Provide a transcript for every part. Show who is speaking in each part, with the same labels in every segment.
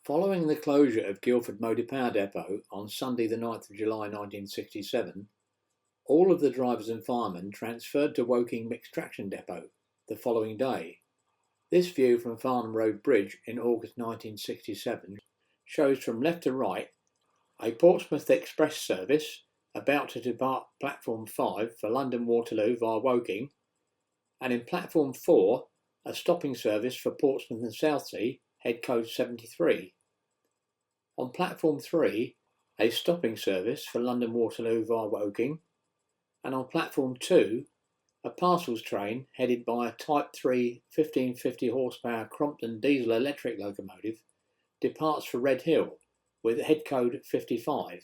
Speaker 1: Following the closure of Guildford Motor Power Depot on Sunday the 9th of July 1967, all of the drivers and firemen transferred to Woking Mixed Traction Depot the following day. This view from Farnham Road Bridge in August 1967 shows from left to right a Portsmouth Express service about to depart Platform 5 for London Waterloo via Woking, and in Platform 4 a stopping service for Portsmouth and Southsea, head code 73. On Platform 3 a stopping service for London Waterloo via Woking, and on Platform 2 a parcels train headed by a Type 3 1550 horsepower Crompton diesel electric locomotive departs for Red Hill with head code 55.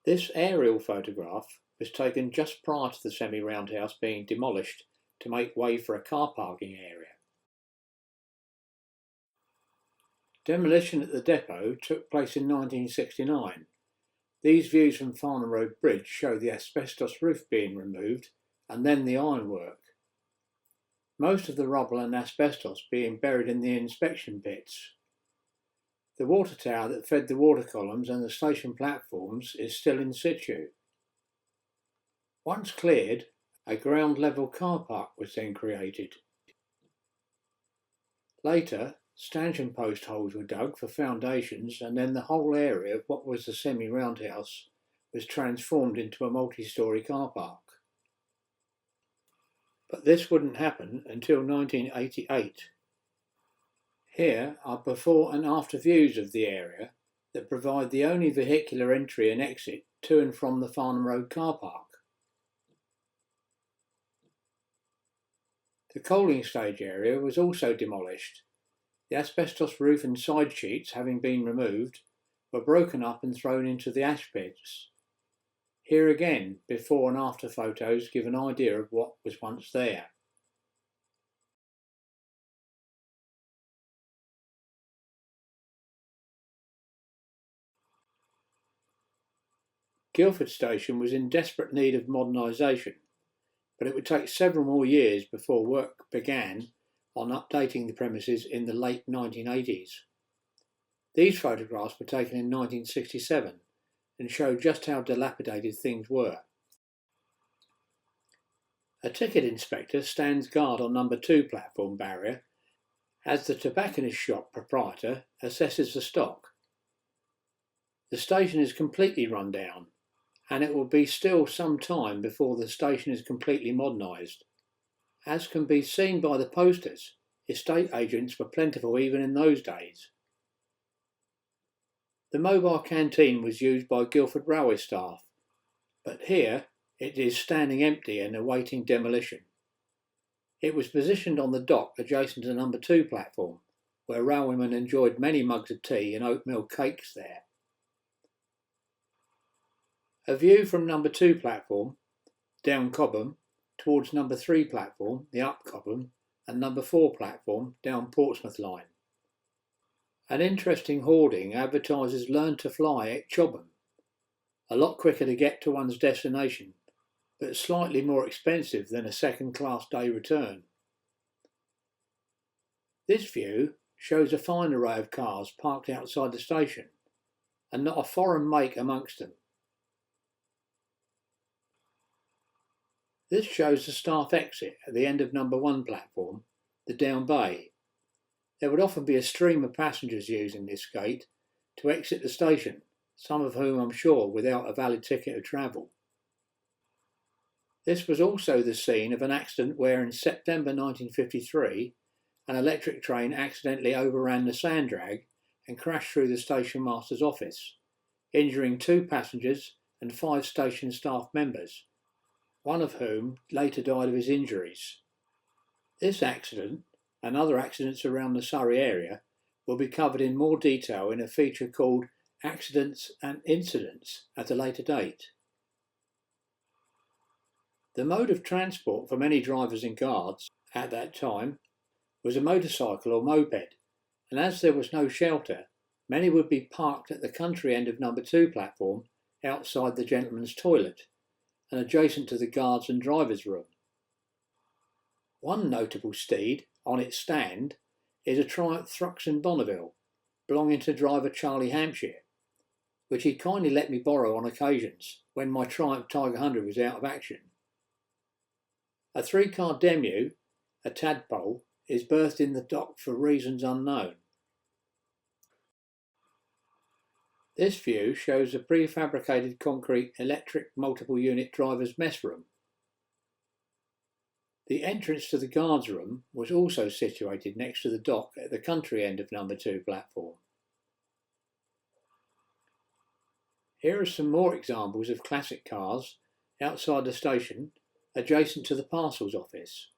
Speaker 1: This aerial photograph was taken just prior to the semi-roundhouse being demolished to make way for a car parking area. Demolition at the depot took place in 1969. These views from Farnham Road Bridge show the asbestos roof being removed and then the ironwork. Most of the rubble and asbestos being buried in the inspection pits. The water tower that fed the water columns and the station platforms is still in situ. Once cleared, a ground level car park was then created. Later, stanchion post holes were dug for foundations, and then the whole area of what was the semi-roundhouse was transformed into a multi-storey car park. But this wouldn't happen until 1988. Here are before and after views of the area that provide the only vehicular entry and exit to and from the Farnham Road car park. The coaling stage area was also demolished. The asbestos roof and side sheets, having been removed, were broken up and thrown into the ash pits. Here again, before and after photos give an idea of what was once there. Guildford Station was in desperate need of modernisation, but it would take several more years before work began on updating the premises in the late 1980s. These photographs were taken in 1967 and show just how dilapidated things were. A ticket inspector stands guard on number 2 platform barrier as the tobacconist shop proprietor assesses the stock. The station is completely run down, and it will be still some time before the station is completely modernised. As can be seen by the posters, estate agents were plentiful even in those days. The mobile canteen was used by Guildford Railway staff, but here it is standing empty and awaiting demolition. It was positioned on the dock adjacent to number 2 platform, where railwaymen enjoyed many mugs of tea and oatmeal cakes there. A view from number 2 platform, down Cobham, towards number 3 platform, the up Cobham, and number 4 platform, down Portsmouth line. An interesting hoarding advertises Learn to Fly at Chobham. A lot quicker to get to one's destination, but slightly more expensive than a second-class day return. This view shows a fine array of cars parked outside the station, and not a foreign make amongst them. This shows the staff exit at the end of number 1 platform, the down bay. There would often be a stream of passengers using this gate to exit the station, some of whom I'm sure without a valid ticket of travel. This was also the scene of an accident where in September 1953 an electric train accidentally overran the sand drag and crashed through the station master's office, injuring 2 passengers and 5 station staff members, one of whom later died of his injuries. This accident, and other accidents around the Surrey area, will be covered in more detail in a feature called Accidents and Incidents at a later date. The mode of transport for many drivers and guards at that time was a motorcycle or moped, and as there was no shelter, many would be parked at the country end of number 2 platform outside the gentleman's toilet and adjacent to the guards and driver's room. One notable steed on its stand is a Triumph Thruxton Bonneville, belonging to driver Charlie Hampshire, which he kindly let me borrow on occasions when my Triumph Tiger 100 was out of action. A 3-car Demu, a tadpole, is berthed in the dock for reasons unknown. This view shows a prefabricated concrete electric multiple unit driver's mess room. The entrance to the guards room was also situated next to the dock at the country end of number 2 platform. Here are some more examples of classic cars outside the station adjacent to the parcels office.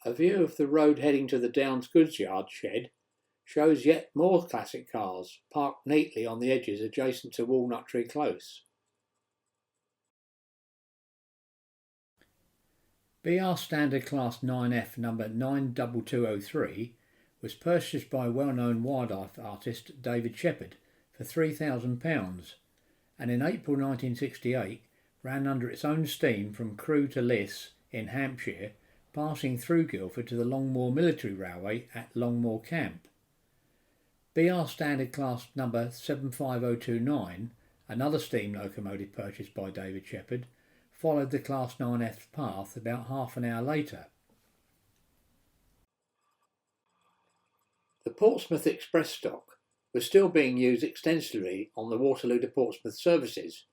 Speaker 1: A view of the road heading to the Downs goods yard shed shows yet more classic cars parked neatly on the edges adjacent to Walnut Tree Close. BR Standard Class 9F number 92203 was purchased by well-known wildlife artist David Shepherd for £3,000 and in April 1968 ran under its own steam from Crewe to Liss in Hampshire, passing through Guildford to the Longmoor Military Railway at Longmoor Camp. BR Standard Class number 75029, another steam locomotive purchased by David Shepherd, followed the Class 9F path about half an hour later. The Portsmouth Express stock was still being used extensively on the Waterloo to Portsmouth services,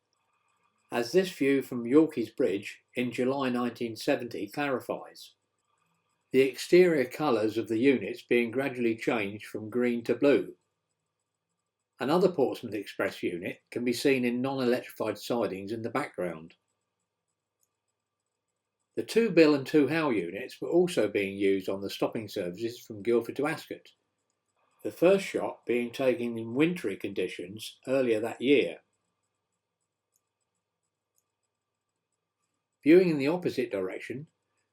Speaker 1: as this view from Yorkeys Bridge in July 1970 clarifies. The exterior colours of the units being gradually changed from green to blue. Another Portsmouth Express unit can be seen in non-electrified sidings in the background. The 2 Bill and 2 Howe units were also being used on the stopping services from Guildford to Ascot, the first shot being taken in wintry conditions earlier that year. Viewing in the opposite direction,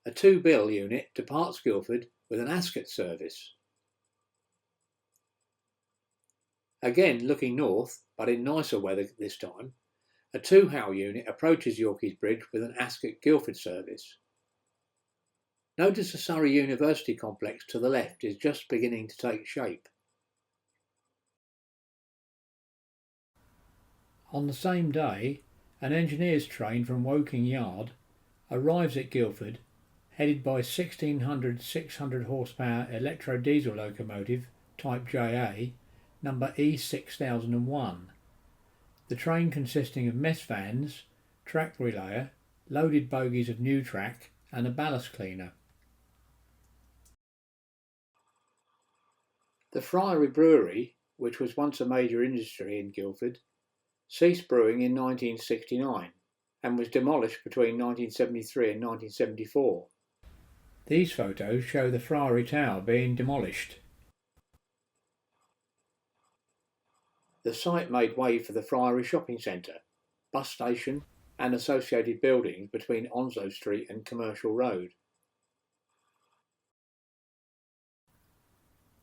Speaker 1: a 2 Bill unit departs Guildford with an Ascot service. Again looking north, but in nicer weather this time, a 2 Howe unit approaches Yorkeys Bridge with an Ascot Guildford service. Notice the Surrey University complex to the left is just beginning to take shape. On the same day, an engineer's train from Woking Yard arrives at Guildford, headed by 1600 600 horsepower electro-diesel locomotive type JA, number E6001. The train consisting of mess vans, track relayer, loaded bogies of new track and a ballast cleaner. The Friary Brewery, which was once a major industry in Guildford, ceased brewing in 1969 and was demolished between 1973 and 1974. These photos show the Friary Tower being demolished. The site made way for the Friary Shopping Centre, bus station and associated buildings between Onslow Street and Commercial Road.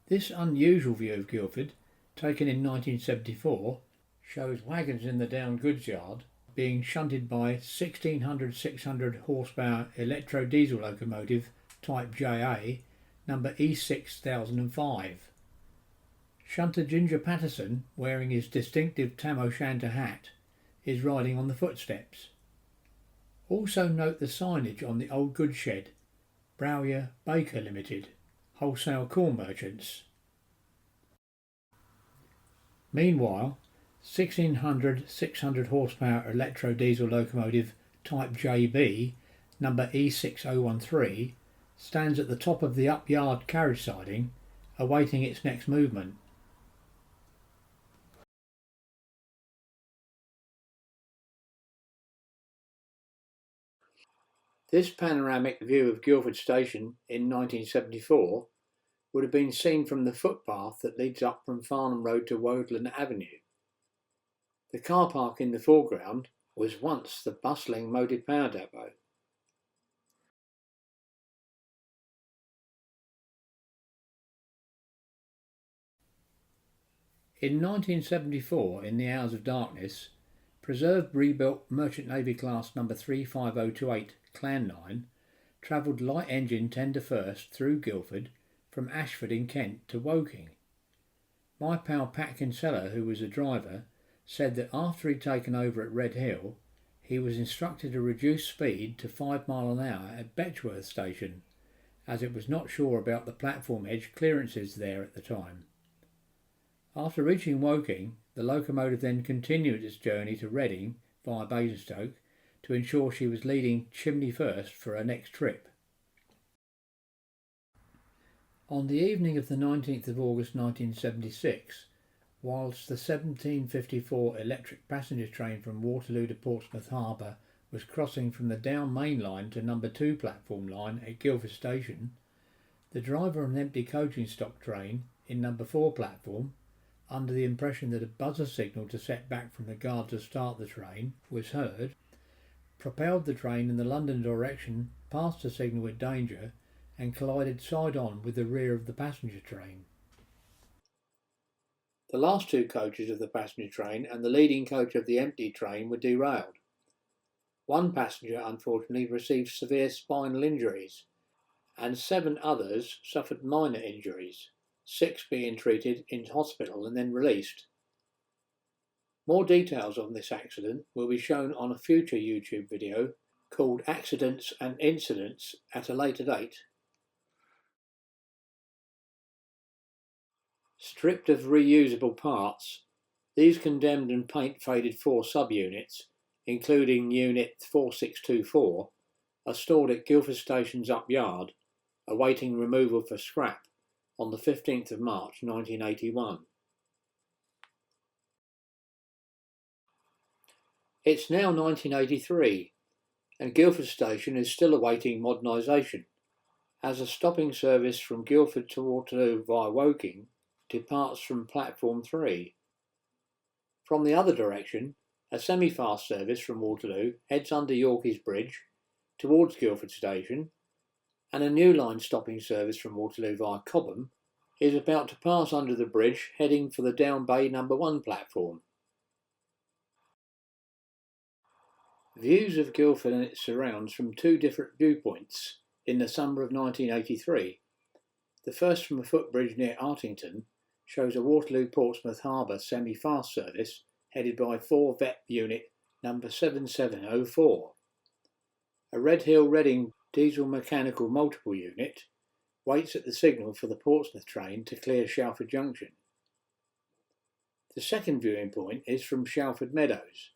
Speaker 1: This unusual view of Guildford, taken in 1974, shows wagons in the Down goods yard being shunted by 1600 600 horsepower electro-diesel locomotive type JA, number E6005. Shunter Ginger Patterson, wearing his distinctive Tam O'Shanter hat, is riding on the footsteps. Also note the signage on the old goods shed, Browyer Baker Limited, wholesale corn merchants. Meanwhile, 1600 600 horsepower electro-diesel locomotive type JB, number E6013, stands at the top of the up-yard carriage siding, awaiting its next movement. This panoramic view of Guildford Station in 1974 would have been seen from the footpath that leads up from Farnham Road to Woodland Avenue. The car park in the foreground was once the bustling motive power depot. In 1974, in the hours of darkness, preserved rebuilt Merchant Navy class number 35028 Clan 9 travelled light engine tender first through Guildford from Ashford in Kent to Woking. My pal Pat Kinsella, who was the driver, said that after he'd taken over at Red Hill, he was instructed to reduce speed to 5 miles an hour at Betchworth station, as it was not sure about the platform edge clearances there at the time. After reaching Woking, the locomotive then continued its journey to Reading via Basingstoke to ensure she was leading chimney first for her next trip. On the evening of the 19th of August 1976, whilst the 1754 electric passenger train from Waterloo to Portsmouth Harbour was crossing from the down main line to number 2 platform line at Guildford Station, the driver of an empty coaching stock train in number 4 platform, under the impression that a buzzer signal to set back from the guard to start the train was heard, propelled the train in the London direction past the signal at danger and collided side-on with the rear of the passenger train. The last 2 coaches of the passenger train and the leading coach of the empty train were derailed. One passenger unfortunately received severe spinal injuries, and 7 others suffered minor injuries, 6 being treated in hospital and then released. More details on this accident will be shown on a future YouTube video called Accidents and Incidents at a later date. Stripped of reusable parts, these condemned and paint-faded 4 subunits, including Unit 4624, are stored at Guildford Station's Up Yard, awaiting removal for scrap on the 15th of March 1981. It's now 1983, and Guildford Station is still awaiting modernisation, as a stopping service from Guildford to Waterloo via Woking departs from platform 3. From the other direction, a semi-fast service from Waterloo heads under Yorkeys Bridge towards Guildford Station, and a new line stopping service from Waterloo via Cobham is about to pass under the bridge heading for the Down Bay number 1 platform. Views of Guildford and its surrounds from 2 different viewpoints in the summer of 1983. The first from a footbridge near Artington shows a Waterloo-Portsmouth Harbour semi-fast service headed by 4 VEP unit number 7704. A Red Hill Reading diesel mechanical multiple unit waits at the signal for the Portsmouth train to clear Shalford Junction. The second viewing point is from Shalford Meadows,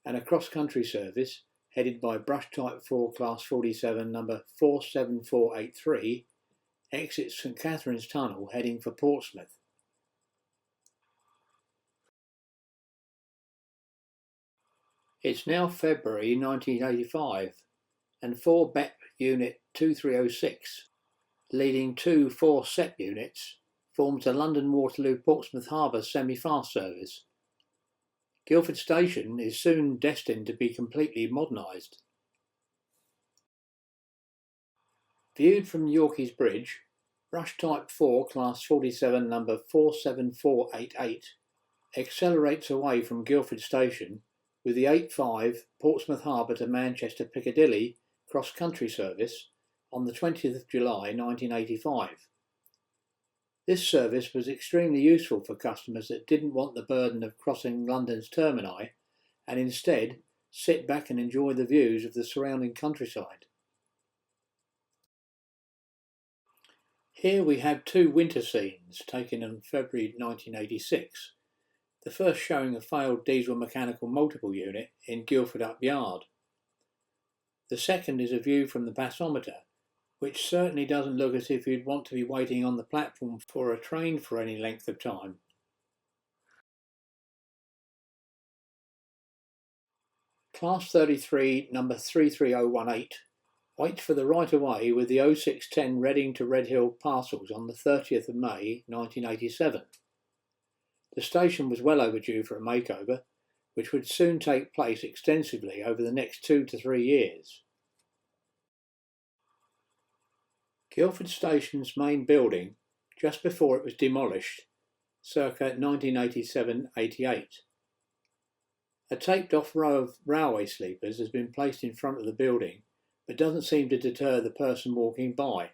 Speaker 1: and a cross-country service headed by Brush Type 4 Class 47 number 47483 exits St Catherine's Tunnel heading for Portsmouth. It's now February 1985, and 4 BEP Unit 2306, leading 2 4 SEP units, forms a London Waterloo Portsmouth Harbour semi-fast service. Guildford Station is soon destined to be completely modernised. Viewed from Yorkeys Bridge, Brush Type 4 Class 47 number 47488 accelerates away from Guildford Station with the 8.5 Portsmouth Harbour to Manchester Piccadilly cross-country service on the 20th of July 1985. This service was extremely useful for customers that didn't want the burden of crossing London's termini and instead sit back and enjoy the views of the surrounding countryside. Here we have 2 winter scenes taken in February 1986. The first showing a failed diesel mechanical multiple unit in Guildford Up Yard. The second is a view from the passometer, which certainly doesn't look as if you'd want to be waiting on the platform for a train for any length of time. Class 33 number 33018 waits for the right-of-way with the 0610 Reading to Red Hill parcels on the 30th of May 1987. The station was well overdue for a makeover, which would soon take place extensively over the next 2 to 3 years. Guildford Station's main building, just before it was demolished, circa 1987-88. A taped-off row of railway sleepers has been placed in front of the building, but doesn't seem to deter the person walking by.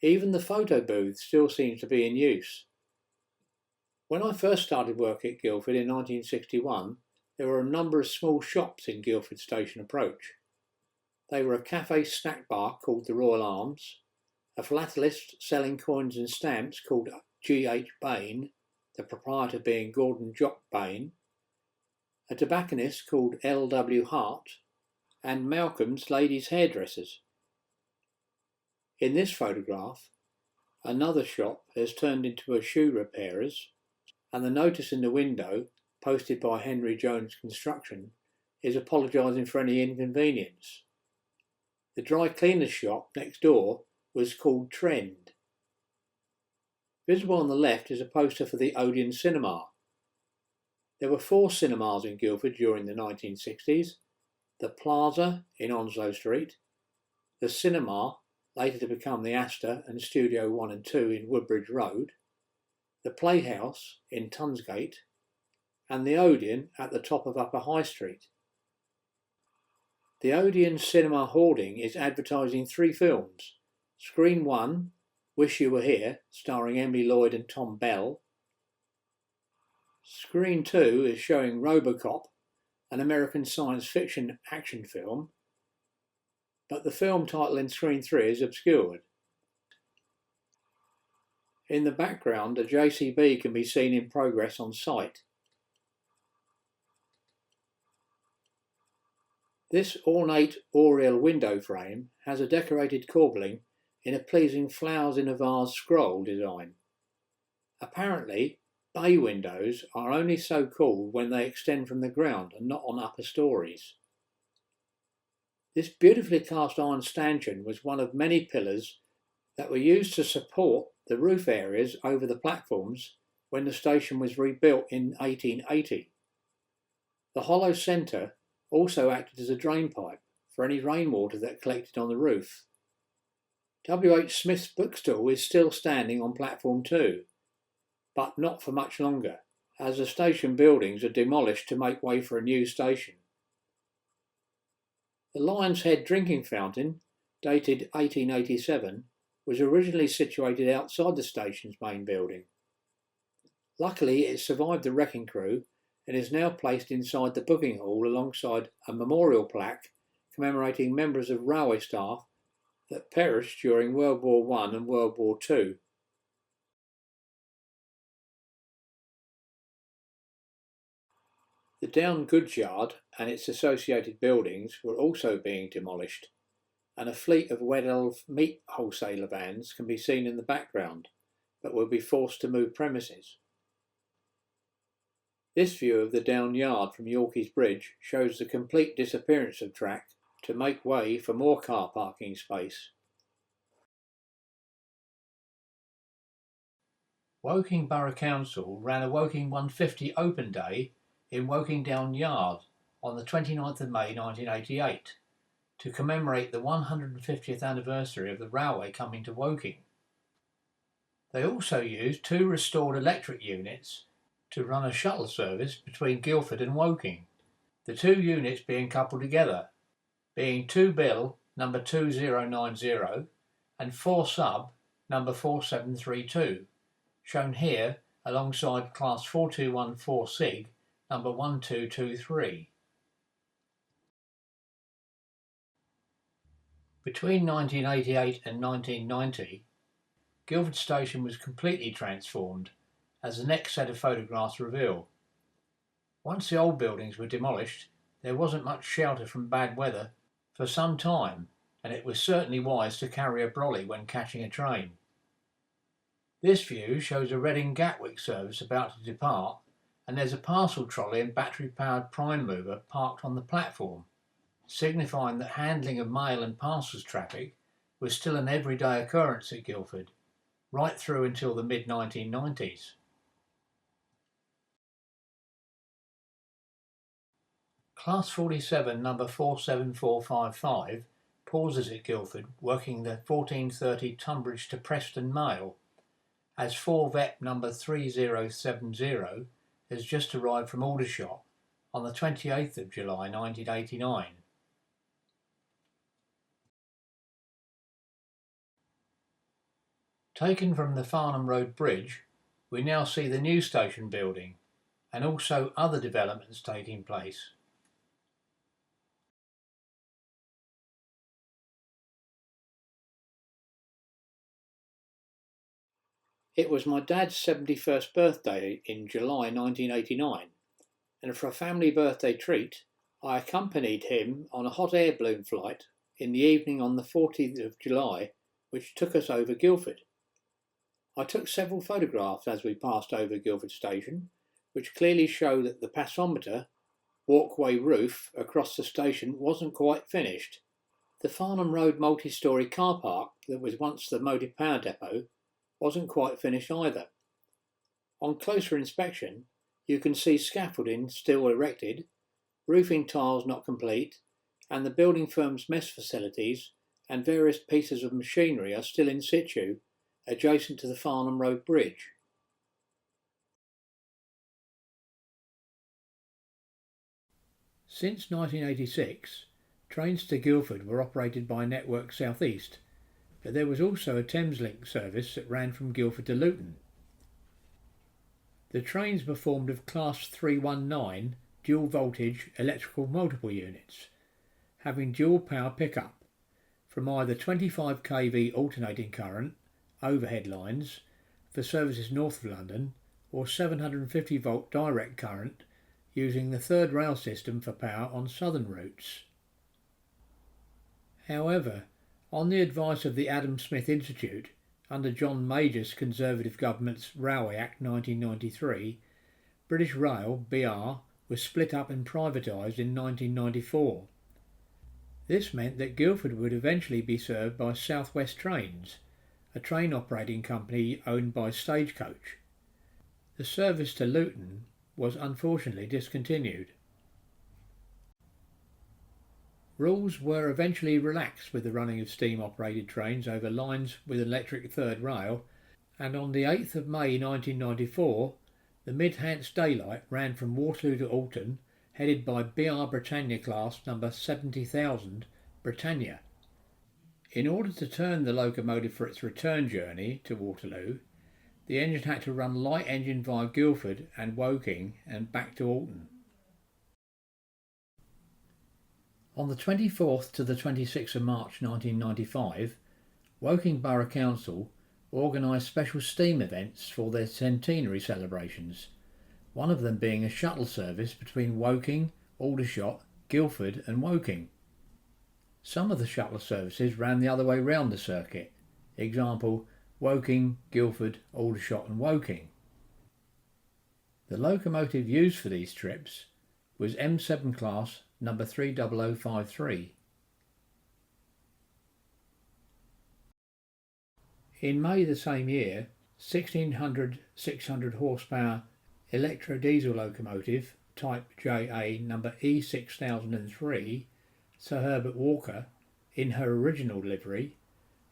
Speaker 1: Even the photo booth still seems to be in use. When I first started work at Guildford in 1961, there were a number of small shops in Guildford Station Approach. They were a cafe snack bar called the Royal Arms, a philatelist selling coins and stamps called G.H. Bain, the proprietor being Gordon Jock Bain, a tobacconist called L.W. Hart, and Malcolm's Ladies' Hairdressers. In this photograph, another shop has turned into a shoe repairer's, and the notice in the window, posted by Henry Jones Construction, is apologising for any inconvenience. The dry cleaner's shop next door was called Trend. Visible on the left is a poster for the Odeon Cinema. There were 4 cinemas in Guildford during the 1960s: the Plaza in Onslow Street, the Cinema, later to become the Astor and Studio 1 and 2 in Woodbridge Road, the Playhouse in Tunsgate, and the Odeon at the top of Upper High Street. The Odeon Cinema hoarding is advertising 3 films: Screen 1, Wish You Were Here, starring Emily Lloyd and Tom Bell. Screen 2 is showing Robocop, an American science fiction action film, but the film title in Screen 3 is obscured. In the background, a JCB can be seen in progress on site. This ornate oriel window frame has a decorated corbelling in a pleasing flowers in a vase scroll design. Apparently, bay windows are only so called when they extend from the ground and not on upper stories. This beautifully cast iron stanchion was one of many pillars that were used to support the roof areas over the platforms when the station was rebuilt in 1880. The hollow centre also acted as a drain pipe for any rainwater that collected on the roof. W.H. Smith's bookstall is still standing on platform 2, but not for much longer, as the station buildings are demolished to make way for a new station. The Lion's Head drinking fountain, dated 1887, was originally situated outside the station's main building. Luckily, it survived the wrecking crew and is now placed inside the booking hall alongside a memorial plaque commemorating members of railway staff that perished during World War I and World War II. The Down Goods Yard and its associated buildings were also being demolished, and a fleet of Wed Elf meat wholesaler vans can be seen in the background, but will be forced to move premises. This view of the Down Yard from Yorkeys Bridge shows the complete disappearance of track to make way for more car parking space. Woking Borough Council ran a Woking 150 Open Day in Woking Down Yard on the 29th of May 1988 to commemorate the 150th anniversary of the railway coming to Woking. They also used 2 restored electric units to run a shuttle service between Guildford and Woking, the 2 units being coupled together, being 2 Bill number 2090 and 4 Sub number 4732, shown here alongside Class 4214 SIG number 1223. Between 1988 and 1990, Guildford Station was completely transformed, as the next set of photographs reveal. Once the old buildings were demolished, there wasn't much shelter from bad weather for some time, and it was certainly wise to carry a brolly when catching a train. This view shows a Reading Gatwick service about to depart, and there's a parcel trolley and battery-powered prime mover parked on the platform, signifying that handling of mail and parcels traffic was still an everyday occurrence at Guildford, right through until the mid-1990s. Class 47 number 47455 pauses at Guildford working the 1430 Tunbridge to Preston Mail, as 4 Vet number 3070 has just arrived from Aldershot on the 28th of July 1989. Taken from the Farnham Road Bridge, we now see the new station building and also other developments taking place. It was my dad's 71st birthday in July 1989, and for a family birthday treat, I accompanied him on a hot air balloon flight in the evening on the 14th of July, which took us over Guildford. I took several photographs as we passed over Guildford Station, which clearly show that the passometer walkway roof across the station wasn't quite finished. The Farnham Road multi-storey car park that was once the Motive Power Depot wasn't quite finished either. On closer inspection, you can see scaffolding still erected, roofing tiles not complete, and the building firm's mess facilities and various pieces of machinery are still in situ, adjacent to the Farnham Road Bridge. Since 1986, trains to Guildford were operated by Network South East, but there was also a Thameslink service that ran from Guildford to Luton. The trains were formed of Class 319 dual voltage electrical multiple units, having dual power pickup from either 25 kV alternating current overhead lines for services north of London or 750 volt direct current using the third rail system for power on southern routes. However, on the advice of the Adam Smith Institute, under John Major's Conservative government's Railway Act 1993, British Rail, BR, was split up and privatised in 1994. This meant that Guildford would eventually be served by South West Trains, a train operating company owned by Stagecoach. The service to Luton was unfortunately discontinued. Rules were eventually relaxed with the running of steam-operated trains over lines with electric third rail, and on the 8th of May 1994, the Mid-Hants Daylight ran from Waterloo to Alton, headed by BR Britannia class number 70,000 Britannia. In order to turn the locomotive for its return journey to Waterloo, the engine had to run light engine via Guildford and Woking and back to Alton. On the 24th to the 26th of March 1995, Woking Borough Council organised special steam events for their centenary celebrations, one of them being a shuttle service between Woking, Aldershot, Guildford and Woking. Some of the shuttle services ran the other way round the circuit, example Woking, Guildford, Aldershot and Woking. The locomotive used for these trips was M7 class number 30053. In May the same year, 1600 600 horsepower electro-diesel locomotive type JA number E6003, Sir Herbert Walker, in her original livery,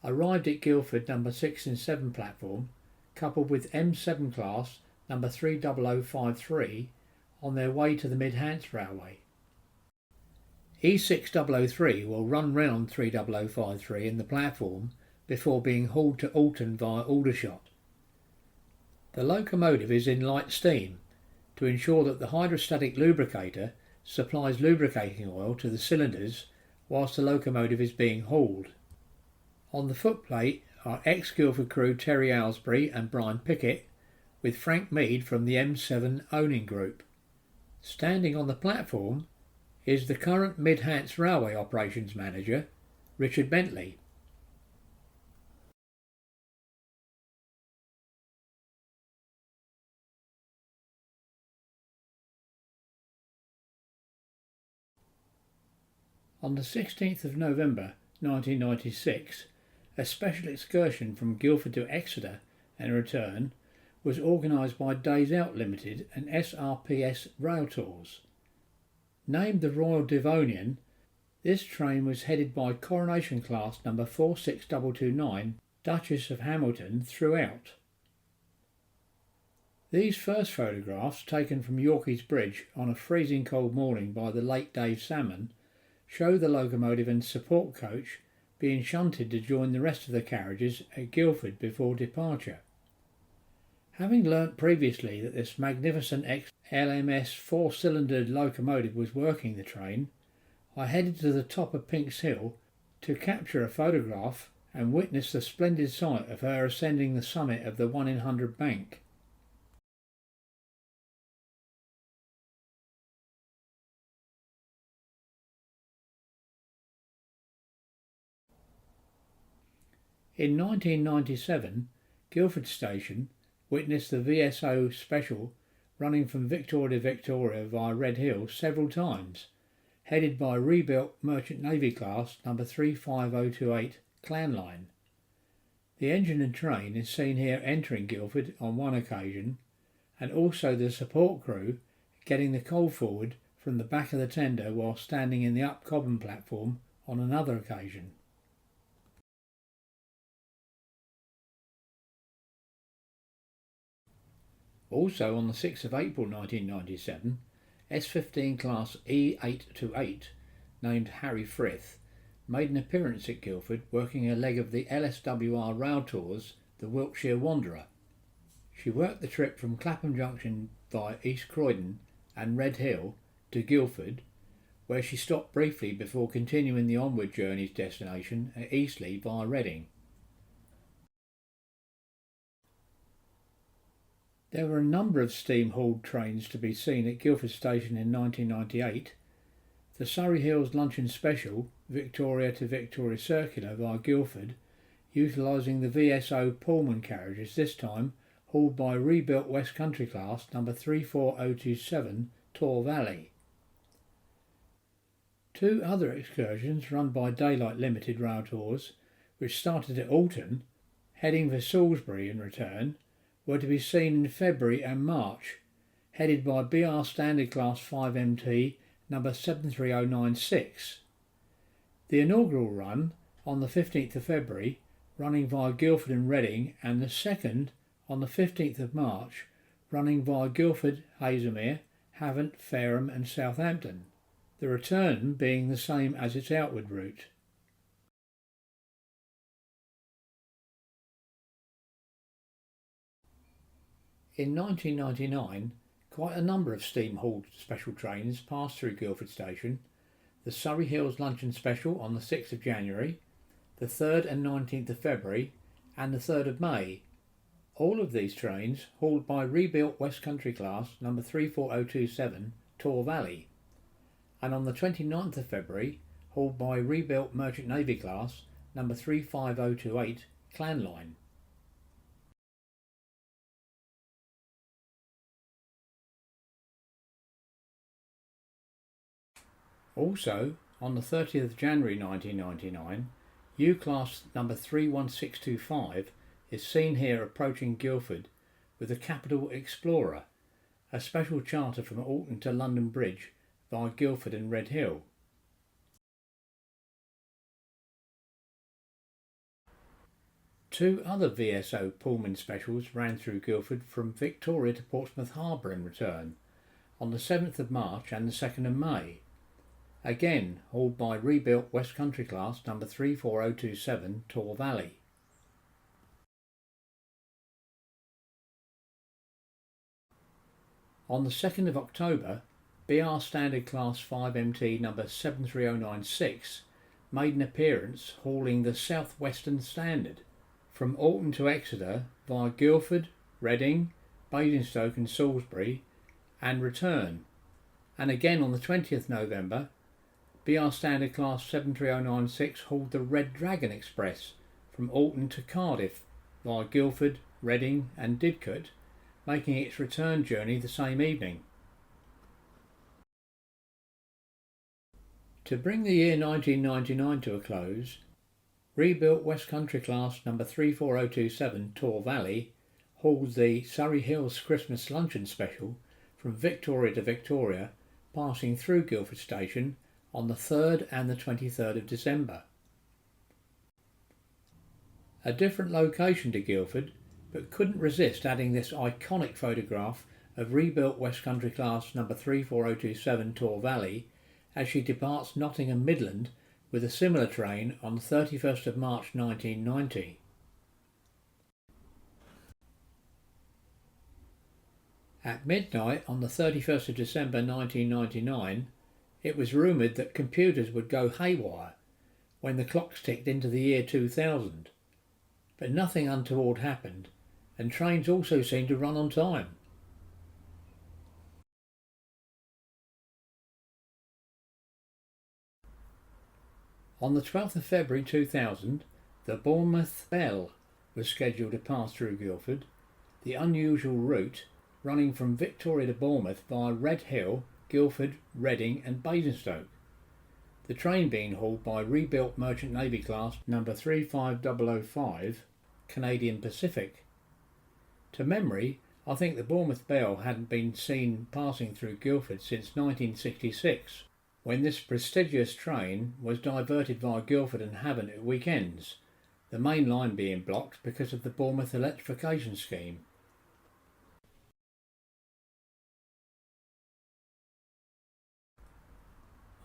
Speaker 1: arrived at Guildford number 6 and 7 platform, coupled with M7 class number 30053 on their way to the Mid-Hants Railway. E6003 will run round 30053 in the platform before being hauled to Alton via Aldershot. The locomotive is in light steam to ensure that the hydrostatic lubricator supplies lubricating oil to the cylinders whilst the locomotive is being hauled. On the footplate are ex-Guildford crew Terry Aylesbury and Brian Pickett, with Frank Mead from the M7 owning group. Standing on the platform is the current Mid-Hants Railway Operations Manager, Richard Bentley. On the 16th of November 1996, a special excursion from Guildford to Exeter and return was organised by Days Out Limited and SRPS Rail Tours. Named the Royal Devonian, this train was headed by Coronation Class number 46229 Duchess of Hamilton throughout. These first photographs, taken from Yorkeys Bridge on a freezing cold morning by the late Dave Salmon, show the locomotive and support coach being shunted to join the rest of the carriages at Guildford before departure. Having learnt previously that this magnificent ex-LMS four-cylindered locomotive was working the train, I headed to the top of Pink's Hill to capture a photograph and witness the splendid sight of her ascending the summit of the 1 in 100 bank. In 1997, Guildford Station witnessed the VSO special running from Victoria to Victoria via Red Hill several times, headed by rebuilt Merchant Navy class number 35028 Clan Line. The engine and train is seen here entering Guildford on one occasion, and also the support crew getting the coal forward from the back of the tender while standing in the up Cobham platform on another occasion. Also on the 6th of April 1997, S15 class E828, named Harry Frith, made an appearance at Guildford working a leg of the LSWR rail tours, the Wiltshire Wanderer. She worked the trip from Clapham Junction via East Croydon and Red Hill to Guildford, where she stopped briefly before continuing the onward journey's destination at Eastleigh via Reading. There were a number of steam-hauled trains to be seen at Guildford Station in 1998. The Surrey Hills Luncheon Special, Victoria to Victoria Circular via Guildford, utilising the VSO Pullman carriages, this time hauled by rebuilt West Country class number 34027 Tor Valley. Two other excursions run by Daylight Limited Rail Tours, which started at Alton, heading for Salisbury and return, were to be seen in February and March, headed by BR Standard Class 5MT number 73096. The inaugural run on the 15th of February, running via Guildford and Reading, and the second on the 15th of March, running via Guildford, Haslemere, Havant, Fareham and Southampton, the return being the same as its outward route. In 1999, quite a number of steam-hauled special trains passed through Guildford Station: the Surrey Hills Luncheon Special on the 6th of January, the 3rd and 19th of February and the 3rd of May. All of these trains hauled by rebuilt West Country class number 34027 Tor Valley, and on the 29th of February hauled by rebuilt Merchant Navy class number 35028 Clan Line. Also, on the 30th of January 1999, U-Class number 31625 is seen here approaching Guildford with the Capital Explorer, a special charter from Alton to London Bridge via Guildford and Red Hill. Two other VSO Pullman specials ran through Guildford from Victoria to Portsmouth Harbour and return on the 7th of March and the 2nd of May. Again hauled by rebuilt West Country class number 34027 Tor Valley. On the 2nd of October, BR Standard Class 5MT number 73096 made an appearance hauling the South Western Standard from Alton to Exeter via Guildford, Reading, Basingstoke and Salisbury and return, and again on the 20th November BR Standard Class 73096 hauled the Red Dragon Express from Alton to Cardiff via Guildford, Reading and Didcot, making its return journey the same evening. To bring the year 1999 to a close, rebuilt West Country class number 34027 Tor Valley hauled the Surrey Hills Christmas Luncheon Special from Victoria to Victoria, passing through Guildford Station on the 3rd and the 23rd of December. A different location to Guildford, but couldn't resist adding this iconic photograph of rebuilt West Country class number 34027 Tor Valley as she departs Nottingham Midland with a similar train on 31st of March 1990. At midnight on the 31st of December 1999, it was rumoured that computers would go haywire when the clocks ticked into the year 2000, but nothing untoward happened, and trains also seemed to run on time. On the 12th of February 2000, the Bournemouth Bell was scheduled to pass through Guildford, the unusual route running from Victoria to Bournemouth via Red Hill, Guildford, Reading and Basingstoke. The train being hauled by rebuilt Merchant Navy class number 35005 Canadian Pacific. To memory, I think the Bournemouth Bell hadn't been seen passing through Guildford since 1966, when this prestigious train was diverted via Guildford and Havant at weekends, the main line being blocked because of the Bournemouth electrification scheme.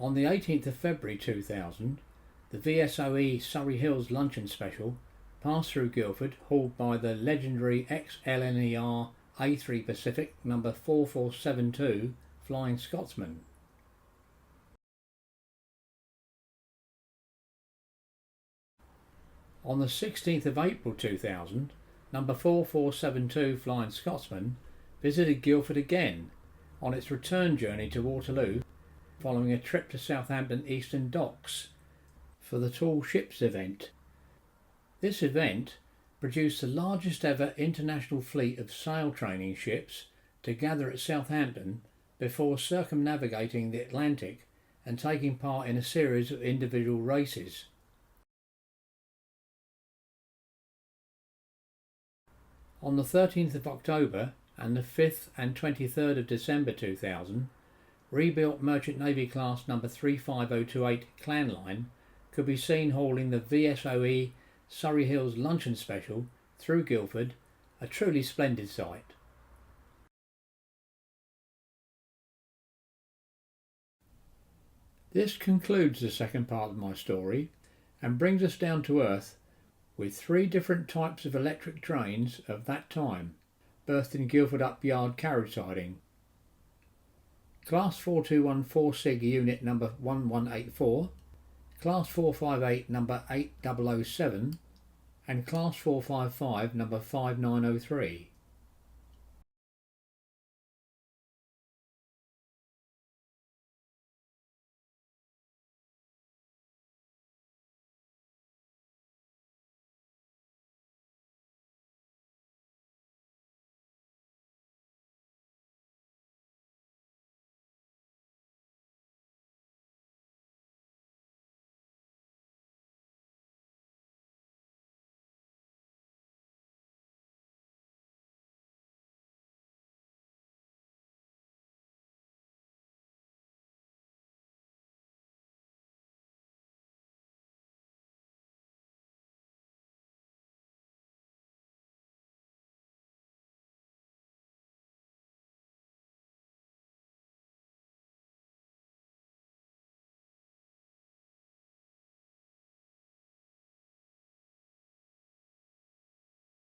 Speaker 1: On the 18th of February 2000, the VSOE Surrey Hills Luncheon Special passed through Guildford, hauled by the legendary ex-LNER A3 Pacific number 4472 Flying Scotsman. On the 16th of April 2000, number 4472 Flying Scotsman visited Guildford again on its return journey to Waterloo, following a trip to Southampton Eastern Docks for the Tall Ships event. This event produced the largest ever international fleet of sail training ships to gather at Southampton before circumnavigating the Atlantic and taking part in a series of individual races. On the 13th of October and the 5th and 23rd of December 2000, rebuilt Merchant Navy class number 35028 Clan Line could be seen hauling the VSOE Surrey Hills Luncheon Special through Guildford, a truly splendid sight. This concludes the second part of my story and brings us down to earth with three different types of electric trains of that time, berthed in Guildford Upyard carriage siding. Class 4214 SIG unit number 1184, Class 458 number 8007 and Class 455 number 5903.